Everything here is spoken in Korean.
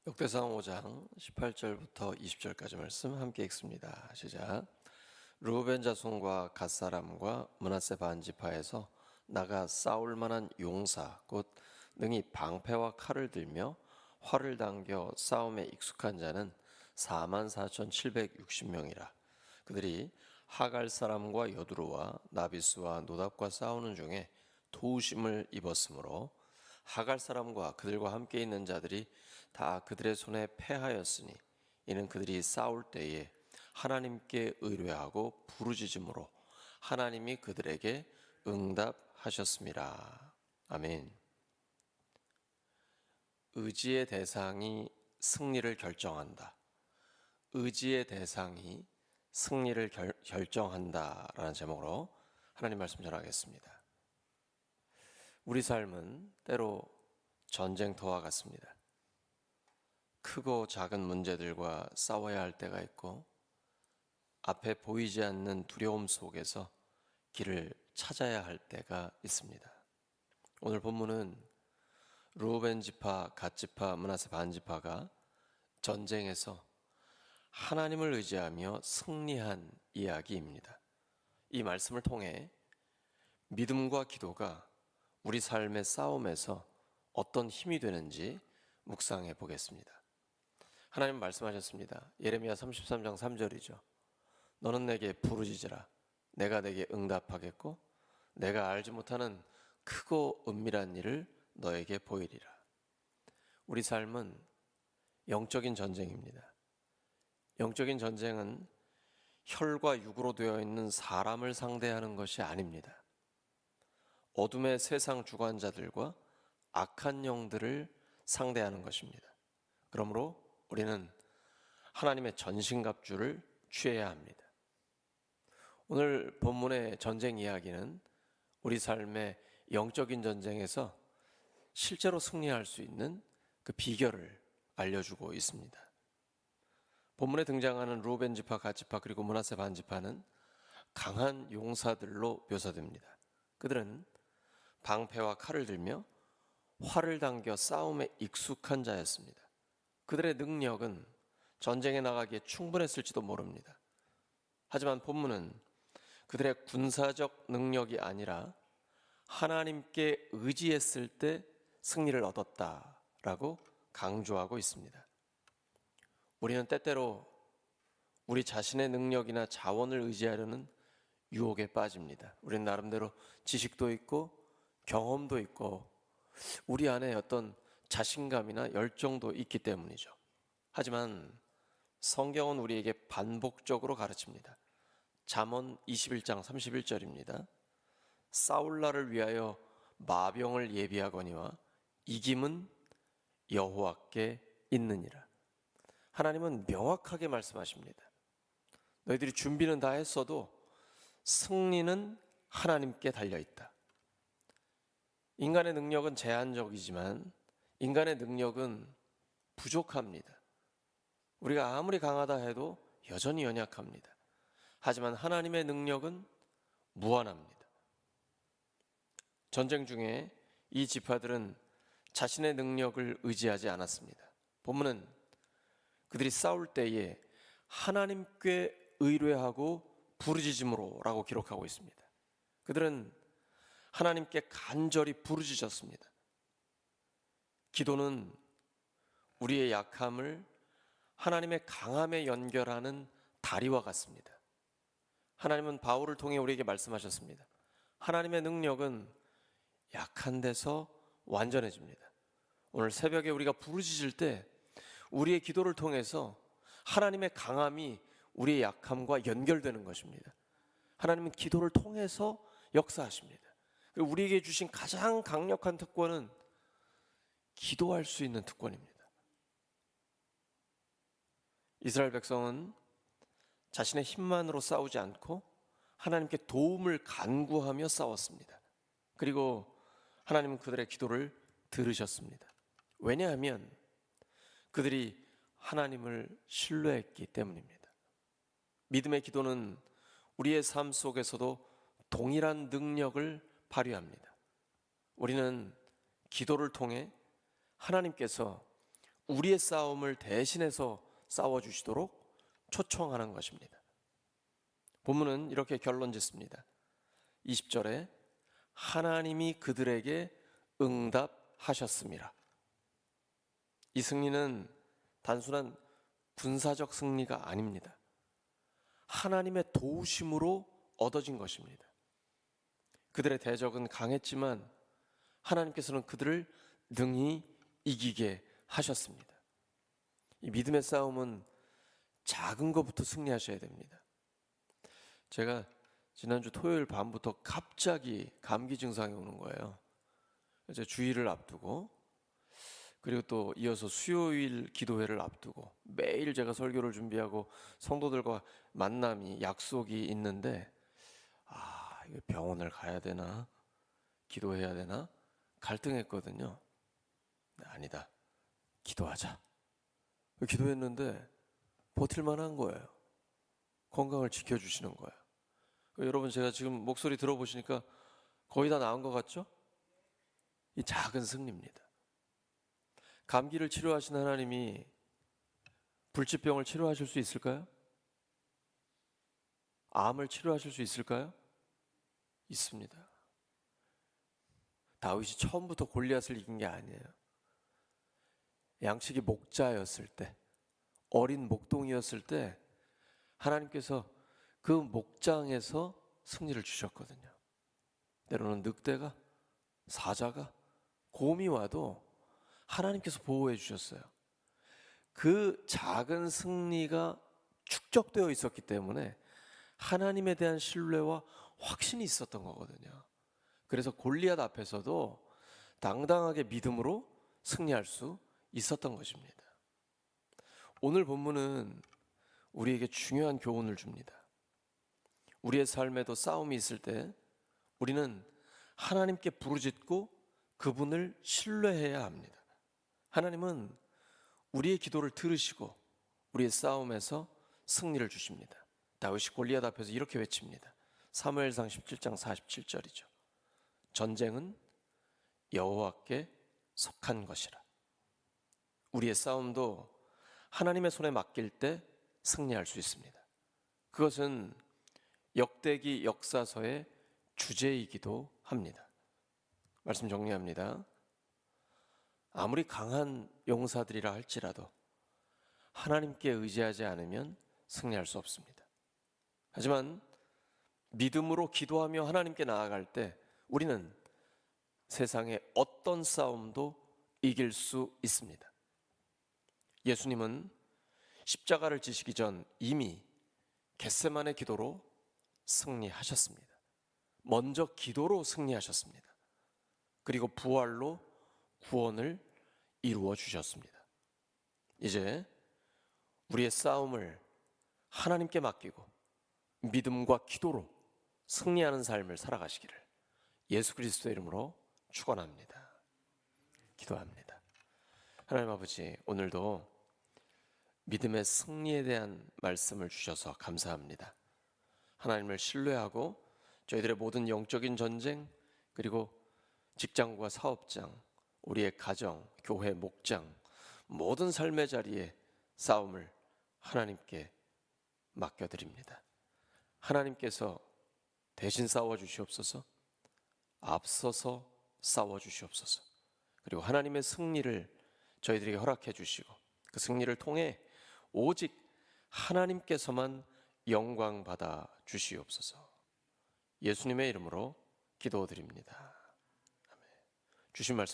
역대상 5장 18절부터 20절까지 말씀 함께 읽습니다. 시작. 르우벤 자손과 갓 사람과 므낫세 반지파에서 나가 싸울 만한 용사 곧 능히 방패와 칼을 들며 활을 당겨 싸움에 익숙한 자는 44,760명이라. 그들이 하갈 사람과 여두루와 나비스와 노답과 싸우는 중에 도우심을 입었으므로 하갈 사람과 그들과 함께 있는 자들이 다 그들의 손에 패하였으니 이는 그들이 싸울 때에 하나님께 의뢰하고 부르짖음으로 하나님이 그들에게 응답하셨습니다. 아멘. 의지의 대상이 승리를 결정한다. 의지의 대상이 승리를 결정한다라는 제목으로 하나님 말씀 전하겠습니다. 우리 삶은 때로 전쟁터와 같습니다. 크고 작은 문제들과 싸워야 할 때가 있고 앞에 보이지 않는 두려움 속에서 길을 찾아야 할 때가 있습니다. 오늘 본문은 르우벤 지파, 갓 지파, 므낫세 반 지파가 전쟁에서 하나님을 의지하며 승리한 이야기입니다. 이 말씀을 통해 믿음과 기도가 우리 삶의 싸움에서 어떤 힘이 되는지 묵상해 보겠습니다. 하나님 말씀하셨습니다. 예레미야 33장 3절이죠. 너는 내게 부르짖으라. 내가 내게 응답하겠고 내가 알지 못하는 크고 은밀한 일을 너에게 보이리라. 우리 삶은 영적인 전쟁입니다. 영적인 전쟁은 혈과 육으로 되어 있는 사람을 상대하는 것이 아닙니다. 어둠의 세상 주관자들과 악한 영들을 상대하는 것입니다. 그러므로 우리는 하나님의 전신갑주를 취해야 합니다. 오늘 본문의 전쟁 이야기는 우리 삶의 영적인 전쟁에서 실제로 승리할 수 있는 그 비결을 알려주고 있습니다. 본문에 등장하는 르우벤 지파, 갓 지파 그리고 므낫세 반 지파는 강한 용사들로 묘사됩니다. 그들은 방패와 칼을 들며 활을 당겨 싸움에 익숙한 자였습니다. 그들의 능력은 전쟁에 나가기에 충분했을지도 모릅니다. 하지만 본문은 그들의 군사적 능력이 아니라 하나님께 의지했을 때 승리를 얻었다라고 강조하고 있습니다. 우리는 때때로 우리 자신의 능력이나 자원을 의지하려는 유혹에 빠집니다. 우리는 나름대로 지식도 있고 경험도 있고 우리 안에 어떤 자신감이나 열정도 있기 때문이죠. 하지만 성경은 우리에게 반복적으로 가르칩니다. 잠언 21장 31절입니다. 싸울 날을 위하여 마병을 예비하거니와 이김은 여호와께 있느니라. 하나님은 명확하게 말씀하십니다. 너희들이 준비는 다 했어도 승리는 하나님께 달려있다. 인간의 능력은 제한적이지만 인간의 능력은 부족합니다. 우리가 아무리 강하다 해도 여전히 연약합니다. 하지만 하나님의 능력은 무한합니다. 전쟁 중에 이 지파들은 자신의 능력을 의지하지 않았습니다. 본문은 그들이 싸울 때에 하나님께 의뢰하고 부르짖음으로 라고 기록하고 있습니다. 그들은 하나님께 간절히 부르짖었습니다. 기도는 우리의 약함을 하나님의 강함에 연결하는 다리와 같습니다. 하나님은 바울을 통해 우리에게 말씀하셨습니다. 하나님의 능력은 약한 데서 완전해집니다. 오늘 새벽에 우리가 부르짖을 때 우리의 기도를 통해서 하나님의 강함이 우리의 약함과 연결되는 것입니다. 하나님은 기도를 통해서 역사하십니다. 그리고 우리에게 주신 가장 강력한 특권은 기도할 수 있는 특권입니다. 이스라엘 백성은 자신의 힘만으로 싸우지 않고 하나님께 도움을 간구하며 싸웠습니다. 그리고 하나님은 그들의 기도를 들으셨습니다. 왜냐하면 그들이 하나님을 신뢰했기 때문입니다. 믿음의 기도는 우리의 삶 속에서도 동일한 능력을 발휘합니다. 우리는 기도를 통해 하나님께서 우리의 싸움을 대신해서 싸워주시도록 초청하는 것입니다. 본문은 이렇게 결론 짓습니다. 20절에 하나님이 그들에게 응답하셨습니다. 이 승리는 단순한 군사적 승리가 아닙니다. 하나님의 도우심으로 얻어진 것입니다. 그들의 대적은 강했지만 하나님께서는 그들을 능히 이기게 하셨습니다. 이 믿음의 싸움은 작은 것부터 승리하셔야 됩니다. 제가 지난주 토요일 밤부터 갑자기 감기 증상이 오는 거예요. 이제 주일을 앞두고, 그리고 또 이어서 수요일 기도회를 앞두고 매일 제가 설교를 준비하고 성도들과 만남이, 약속이 있는데 이거 병원을 가야 되나 기도해야 되나 갈등했거든요. 아니다, 기도하자. 기도했는데 버틸만 한 거예요. 건강을 지켜주시는 거예요. 여러분, 제가 지금 목소리 들어보시니까 거의 다 나은 것 같죠? 이 작은 승리입니다. 감기를 치료하신 하나님이 불치병을 치료하실 수 있을까요? 암을 치료하실 수 있을까요? 있습니다. 다윗이 처음부터 골리앗을 이긴 게 아니에요. 양치기 목자였을 때, 어린 목동이었을 때 하나님께서 그 목장에서 승리를 주셨거든요. 때로는 늑대가, 사자가, 곰이 와도 하나님께서 보호해 주셨어요. 그 작은 승리가 축적되어 있었기 때문에 하나님에 대한 신뢰와 확신이 있었던 거거든요. 그래서 골리앗 앞에서도 당당하게 믿음으로 승리할 수 있었던 것입니다. 오늘 본문은 우리에게 중요한 교훈을 줍니다. 우리의 삶에도 싸움이 있을 때 우리는 하나님께 부르짖고 그분을 신뢰해야 합니다. 하나님은 우리의 기도를 들으시고 우리의 싸움에서 승리를 주십니다. 다윗이 골리앗 앞에서 이렇게 외칩니다. 사무엘상 17장 47절이죠. 전쟁은 여호와께 속한 것이라. 우리의 싸움도 하나님의 손에 맡길 때 승리할 수 있습니다. 그것은 역대기 역사서의 주제이기도 합니다. 말씀 정리합니다. 아무리 강한 용사들이라 할지라도 하나님께 의지하지 않으면 승리할 수 없습니다. 하지만 믿음으로 기도하며 하나님께 나아갈 때 우리는 세상의 어떤 싸움도 이길 수 있습니다. 예수님은 십자가를 지시기 전 이미 겟세마네 기도로 승리하셨습니다. 먼저 기도로 승리하셨습니다. 그리고 부활로 구원을 이루어 주셨습니다. 이제 우리의 싸움을 하나님께 맡기고 믿음과 기도로 승리하는 삶을 살아가시기를 예수 그리스도의 이름으로 축원합니다. 기도합니다. 하나님 아버지, 오늘도 믿음의 승리에 대한 말씀을 주셔서 감사합니다. 하나님을 신뢰하고 저희들의 모든 영적인 전쟁, 그리고 직장과 사업장, 우리의 가정, 교회, 목장, 모든 삶의 자리에 싸움을 하나님께 맡겨드립니다. 하나님께서 대신 싸워주시옵소서, 앞서서 싸워주시옵소서, 그리고 하나님의 승리를 저희들에게 허락해 주시고 그 승리를 통해 오직 하나님께서만 영광 받아 주시옵소서. 예수님의 이름으로 기도드립니다. 아멘. 주신 말씀